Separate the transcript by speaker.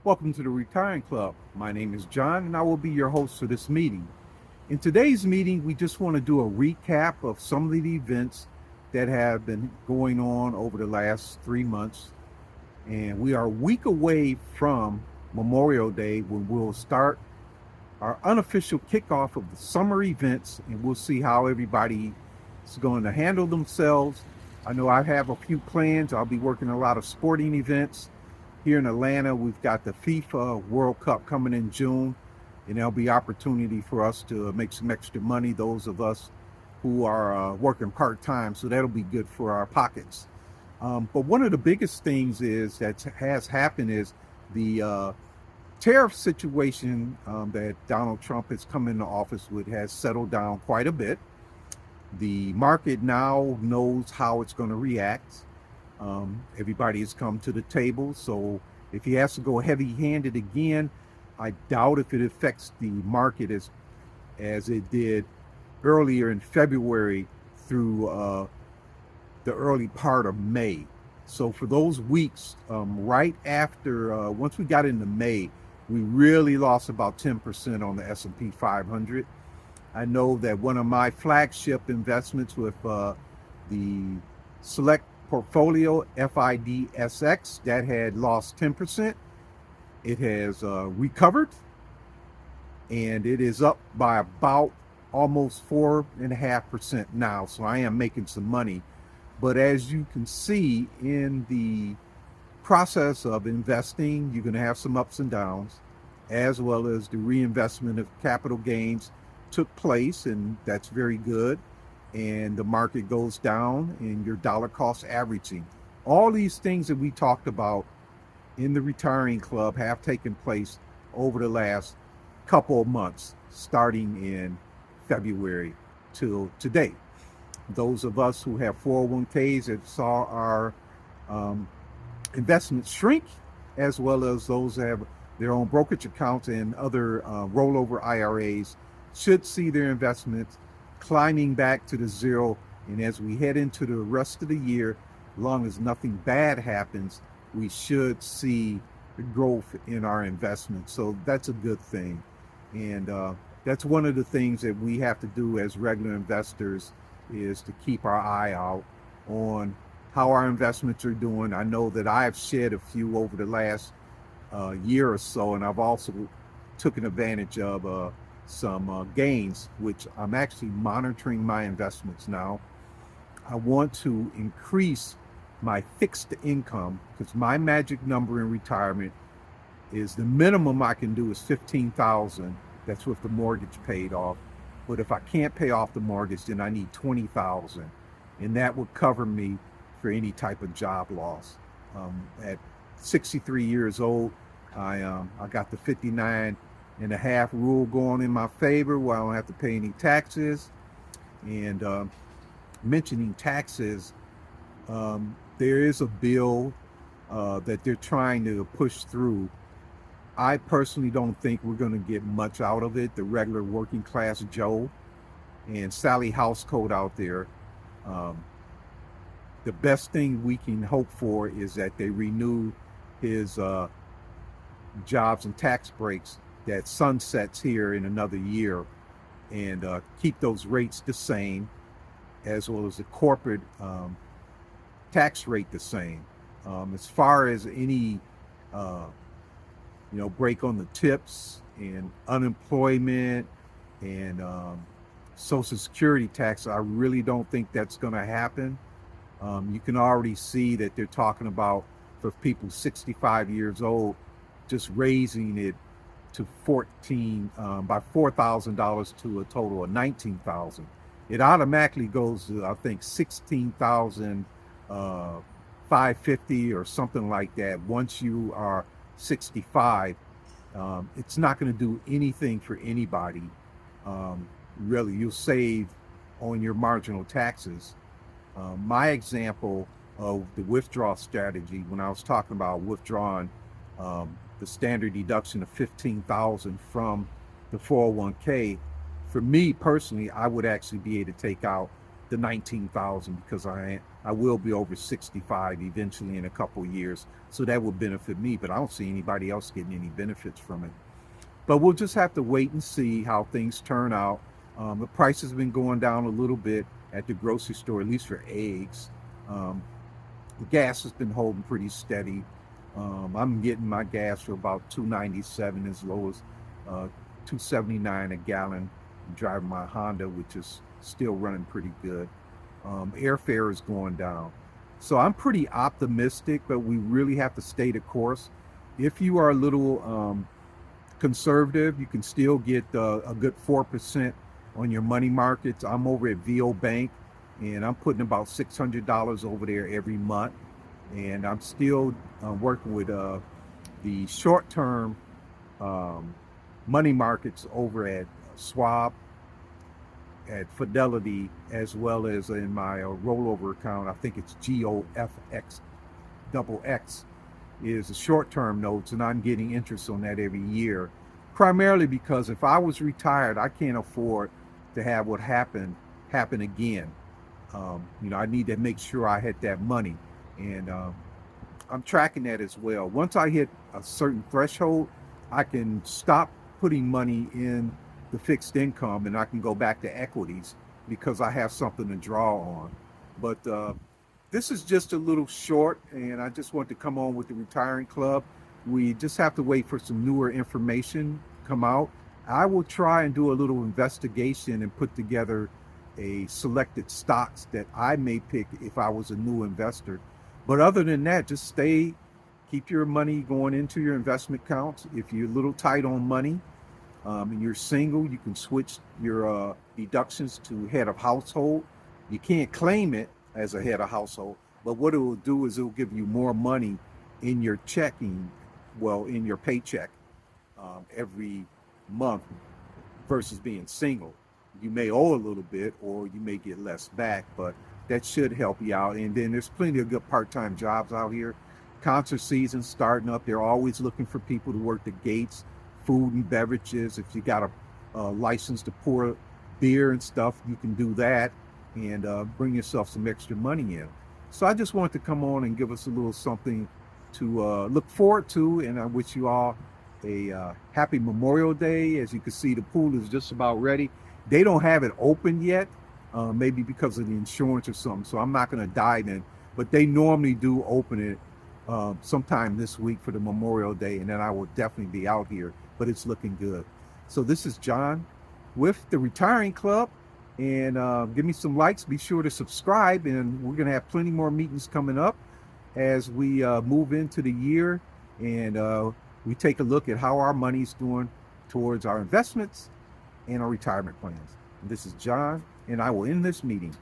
Speaker 1: Welcome to the Retiring Club. My name is John and I will be your host for this meeting. In today's meeting, we just want to do a recap of some of the events that have been going on over the last 3 months. And we are a week away from Memorial Day when we'll start our unofficial kickoff of the summer events and we'll see how everybody is going to handle themselves. I know I have a few plans. I'll be working a lot of sporting events. Here in Atlanta, we've got the FIFA World Cup coming in June, and there'll be opportunity for us to make some extra money, those of us who are working part-time, so that'll be good for our pockets. But one of the biggest things is that has happened is the tariff situation that Donald Trump has come into office with has settled down quite a bit. The market now knows how it's going to react. Everybody has come to the table, so if he has to go heavy-handed again, I doubt if it affects the market as it did earlier in February through the early part of May. So for those weeks, right after once we got into May, we really lost about 10% on the S&P 500. I know that one of my flagship investments with the Select Portfolio FIDSX that had lost 10%. It has recovered and it is up by about almost 4.5% now. So I am making some money. But as you can see in the process of investing, you're going to have some ups and downs, as well as the reinvestment of capital gains took place, and that's very good. And the market goes down and your dollar cost averaging. All these things that we talked about in the Retiring Club have taken place over the last couple of months, starting in February till today. Those of us who have 401ks that saw our investments shrink, as well as those that have their own brokerage accounts and other rollover IRAs, should see their investments climbing back to the zero. And as we head into the rest of the year, as long as nothing bad happens, we should see the growth in our investments. So that's a good thing. And that's one of the things that we have to do as regular investors, is to keep our eye out on how our investments are doing. I know that I've shed a few over the last year or so, and I've also taken advantage of some gains, which I'm actually monitoring my investments now. I want to increase my fixed income because my magic number in retirement is the minimum I can do is 15,000. That's with the mortgage paid off. But if I can't pay off the mortgage, then I need 20,000, and that would cover me for any type of job loss. At 63 years old, I got the 59.5 rule going in my favor, where I don't have to pay any taxes. And mentioning taxes, there is a bill that they're trying to push through. I personally don't think we're going to get much out of it. The regular working class Joe and Sally Housecoat out there, the best thing we can hope for is that they renew his jobs and tax breaks that sunsets here in another year, and keep those rates the same, as well as the corporate tax rate the same. As far as any break on the tips and unemployment and Social Security tax, I really don't think that's going to happen. You can already see that they're talking about, for people 65 years old, just raising it to by $4,000 to a total of 19,000. It automatically goes to, I think, 16,550 or something like that. Once you are 65, it's not going to do anything for anybody. Really, you'll save on your marginal taxes. My example of the withdrawal strategy, when I was talking about withdrawing the standard deduction of 15,000 from the 401k, for me personally, I would actually be able to take out the 19,000 because I will be over 65 eventually in a couple years, so that will benefit me. But I don't see anybody else getting any benefits from it. But we'll just have to wait and see how things turn out. The price has been going down a little bit at the grocery store, at least for eggs. Um, the gas has been holding pretty steady. I'm getting my gas for about 297 as low as 279 a gallon. I'm driving my Honda, which is still running pretty good. Airfare is going down. So I'm pretty optimistic, but we really have to stay the course. If you are a little conservative, you can still get a good 4% on your money markets. I'm over at VO Bank, and I'm putting about $600 over there every month. And I'm still working with the short-term money markets over at Schwab, at Fidelity, as well as in my rollover account. I think it's GOFX double X is the short-term notes, and I'm getting interest on that every year. Primarily because if I was retired, I can't afford to have what happened happen again. I need to make sure I hit that money, and I'm tracking that as well. Once I hit a certain threshold, I can stop putting money in the fixed income and I can go back to equities because I have something to draw on. But this is just a little short, and I just want to come on with the retiring club. We just have to wait for some newer information to come out. I will try and do a little investigation and put together a selected stocks that I may pick if I was a new investor. But other than that, just keep your money going into your investment accounts. If you're a little tight on money and you're single, you can switch your deductions to head of household. You can't claim it as a head of household, but what it will do is it will give you more money in your in your paycheck every month versus being single. You may owe a little bit or you may get less back, but that should help you out. And then there's plenty of good part-time jobs out here. Concert season starting up. They're always looking for people to work the gates, food and beverages. If you got a license to pour beer and stuff, you can do that and bring yourself some extra money in. So I just wanted to come on and give us a little something to look forward to, and I wish you all a happy Memorial Day. As you can see, the pool is just about ready. They don't have it open yet, maybe because of the insurance or something, so I'm not going to dive in, but they normally do open it sometime this week for the Memorial Day, and then I will definitely be out here, but it's looking good. So this is John with the Retiring Club, and give me some likes. Be sure to subscribe, and we're going to have plenty more meetings coming up as we move into the year, and we take a look at how our money's doing towards our investments and our retirement plans. And this is John, and I will end this meeting.